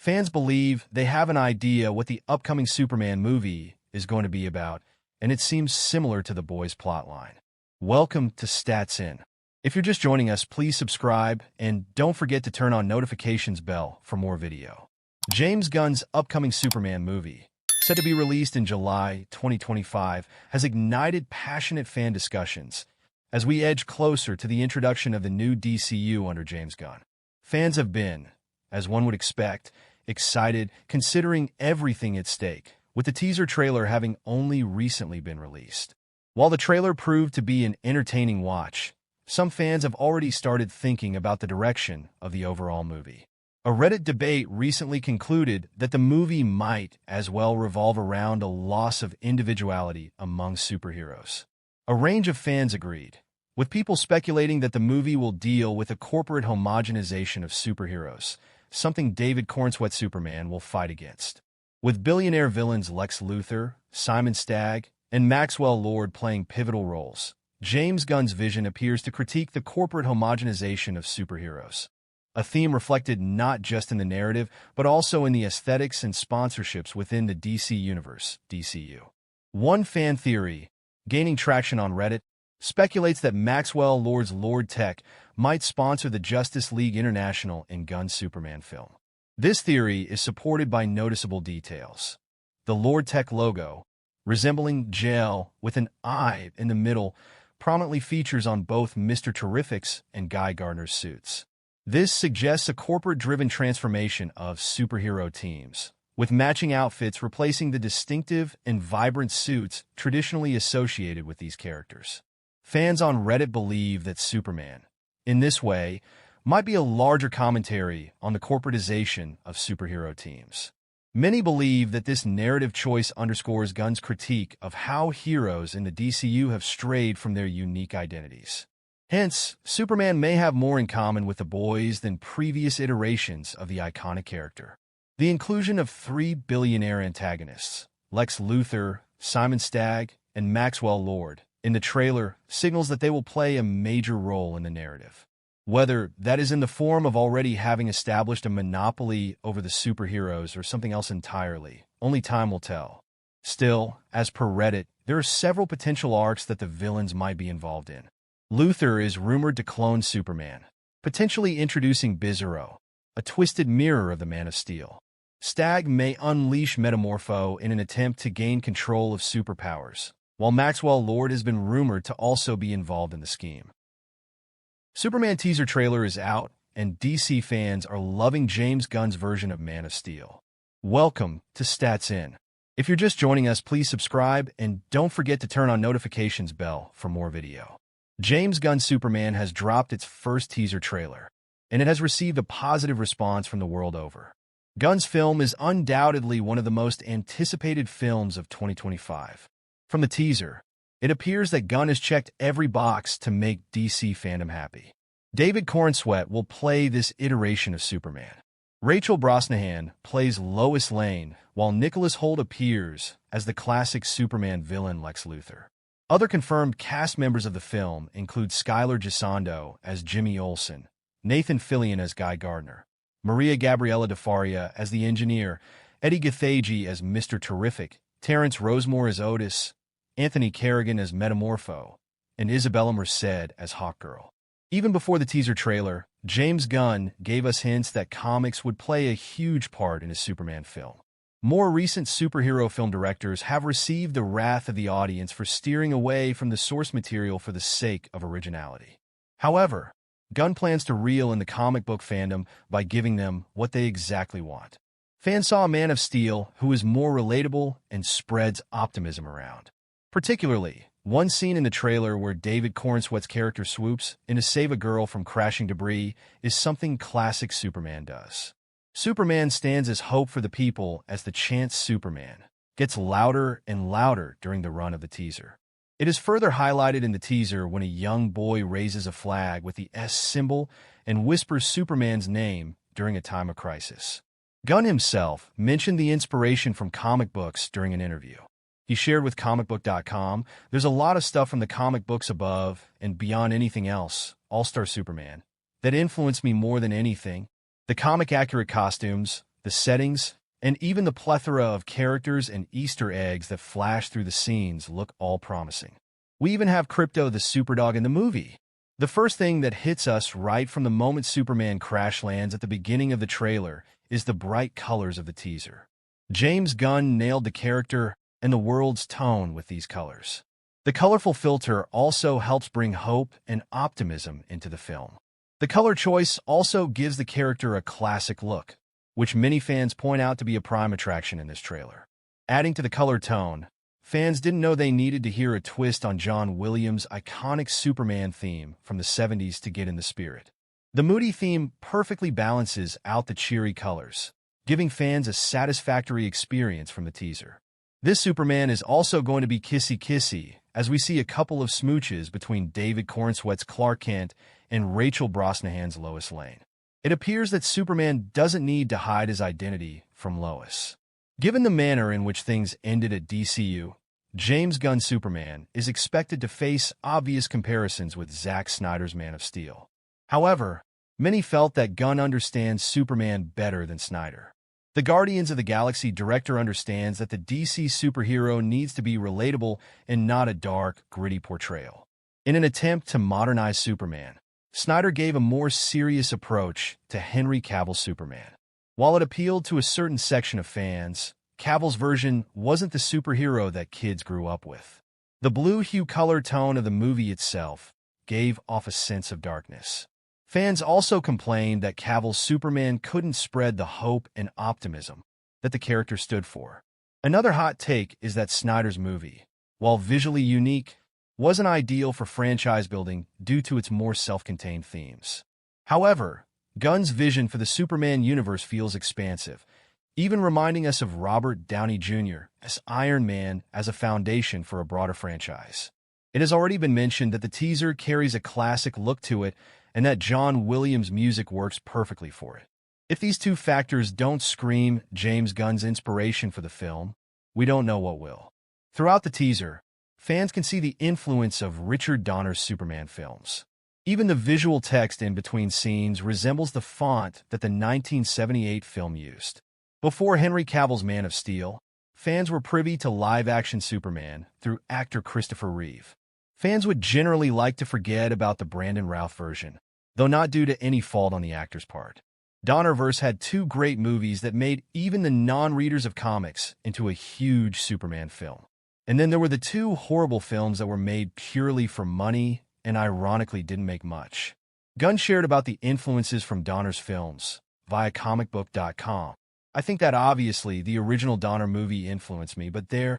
Fans believe they have an idea what the upcoming Superman movie is going to be about, and it seems similar to The Boys plotline. Welcome to Stats In. If you're just joining us, please subscribe, and don't forget to turn on notifications bell for more video. James Gunn's upcoming Superman movie, set to be released in July 2025, has ignited passionate fan discussions as we edge closer to the introduction of the new DCU under James Gunn. Fans have been, as one would expect, excited considering everything at stake, with the teaser trailer having only recently been released. While the trailer proved to be an entertaining watch, some fans have already started thinking about the direction of the overall movie. A Reddit debate recently concluded that the movie might as well revolve around a loss of individuality among superheroes. A range of fans agreed, with people speculating that the movie will deal with a corporate homogenization of superheroes, something David Cornsweet's Superman will fight against. With billionaire villains Lex Luthor, Simon Stagg, and Maxwell Lord playing pivotal roles, James Gunn's vision appears to critique the corporate homogenization of superheroes, a theme reflected not just in the narrative, but also in the aesthetics and sponsorships within the DC Universe, DCU. One fan theory, gaining traction on Reddit, speculates that Maxwell Lord's Lord Tech might sponsor the Justice League International in Gunn's Superman film. This theory is supported by noticeable details. The Lord Tech logo, resembling gel with an eye in the middle, prominently features on both Mr. Terrific's and Guy Gardner's suits. This suggests a corporate-driven transformation of superhero teams, with matching outfits replacing the distinctive and vibrant suits traditionally associated with these characters. Fans on Reddit believe that Superman, in this way, might be a larger commentary on the corporatization of superhero teams. Many believe that this narrative choice underscores Gunn's critique of how heroes in the DCU have strayed from their unique identities. Hence, Superman may have more in common with the boys than previous iterations of the iconic character. The inclusion of three billionaire antagonists, Lex Luthor, Simon Stagg, and Maxwell Lord, in the trailer signals that they will play a major role in the narrative. Whether that is in the form of already having established a monopoly over the superheroes or something else entirely, only time will tell. Still, as per Reddit, there are several potential arcs that the villains might be involved in. Luthor is rumored to clone Superman, potentially introducing Bizarro, a twisted mirror of the Man of Steel. Stagg may unleash Metamorpho in an attempt to gain control of superpowers, while Maxwell Lord has been rumored to also be involved in the scheme. Superman teaser trailer is out, and DC fans are loving James Gunn's version of Man of Steel. Welcome to Stats In. If you're just joining us, please subscribe, and don't forget to turn on notifications bell for more video. James Gunn's Superman has dropped its first teaser trailer, and it has received a positive response from the world over. Gunn's film is undoubtedly one of the most anticipated films of 2025. From the teaser, it appears that Gunn has checked every box to make DC fandom happy. David Cornsweet will play this iteration of Superman. Rachel Brosnahan plays Lois Lane, while Nicholas Hoult appears as the classic Superman villain Lex Luthor. Other confirmed cast members of the film include Skylar Gisondo as Jimmy Olsen, Nathan Fillion as Guy Gardner, Maria Gabriela DeFaria as the engineer, Eddie Gathegi as Mr. Terrific, Terrence Rosemore as Otis, Anthony Kerrigan as Metamorpho, and Isabella Merced as Hawkgirl. Even before the teaser trailer, James Gunn gave us hints that comics would play a huge part in his Superman film. More recent superhero film directors have received the wrath of the audience for steering away from the source material for the sake of originality. However, Gunn plans to reel in the comic book fandom by giving them what they exactly want. Fans saw a Man of Steel who is more relatable and spreads optimism around. Particularly, one scene in the trailer where David Cornsweet's character swoops in to save a girl from crashing debris is something classic Superman does. Superman stands as hope for the people as the chant Superman gets louder and louder during the run of the teaser. It is further highlighted in the teaser when a young boy raises a flag with the S symbol and whispers Superman's name during a time of crisis. Gunn himself mentioned the inspiration from comic books during an interview. He shared with comicbook.com, "There's a lot of stuff from the comic books above and beyond anything else, All-Star Superman, that influenced me more than anything. The comic-accurate costumes, the settings, and even the plethora of characters and Easter eggs that flash through the scenes look all promising. We even have Crypto the Superdog in the movie. The first thing that hits us right from the moment Superman crash lands at the beginning of the trailer is the bright colors of the teaser. James Gunn nailed the character and the world's tone with these colors. The colorful filter also helps bring hope and optimism into the film. The color choice also gives the character a classic look, which many fans point out to be a prime attraction in this trailer. Adding to the color tone, fans didn't know they needed to hear a twist on John Williams' iconic Superman theme from the 70s to get in the spirit. The moody theme perfectly balances out the cheery colors, giving fans a satisfactory experience from the teaser. This Superman is also going to be kissy-kissy, as we see a couple of smooches between David Cornsweet's Clark Kent and Rachel Brosnahan's Lois Lane. It appears that Superman doesn't need to hide his identity from Lois. Given the manner in which things ended at DCU, James Gunn's Superman is expected to face obvious comparisons with Zack Snyder's Man of Steel. However, many felt that Gunn understands Superman better than Snyder. The Guardians of the Galaxy director understands that the DC superhero needs to be relatable and not a dark, gritty portrayal. In an attempt to modernize Superman, Snyder gave a more serious approach to Henry Cavill's Superman. While it appealed to a certain section of fans, Cavill's version wasn't the superhero that kids grew up with. The blue hue color tone of the movie itself gave off a sense of darkness. Fans also complained that Cavill's Superman couldn't spread the hope and optimism that the character stood for. Another hot take is that Snyder's movie, while visually unique, wasn't ideal for franchise building due to its more self-contained themes. However, Gunn's vision for the Superman universe feels expansive, even reminding us of Robert Downey Jr. as Iron Man as a foundation for a broader franchise. It has already been mentioned that the teaser carries a classic look to it and that John Williams' music works perfectly for it. If these two factors don't scream James Gunn's inspiration for the film, we don't know what will. Throughout the teaser, fans can see the influence of Richard Donner's Superman films. Even the visual text in between scenes resembles the font that the 1978 film used. Before Henry Cavill's Man of Steel, fans were privy to live-action Superman through actor Christopher Reeve. Fans would generally like to forget about the Brandon Routh version, though not due to any fault on the actor's part. Donnerverse had two great movies that made even the non-readers of comics into a huge Superman film. And then there were the two horrible films that were made purely for money and ironically didn't make much. Gunn shared about the influences from Donner's films via comicbook.com. I think that obviously the original Donner movie influenced me, but there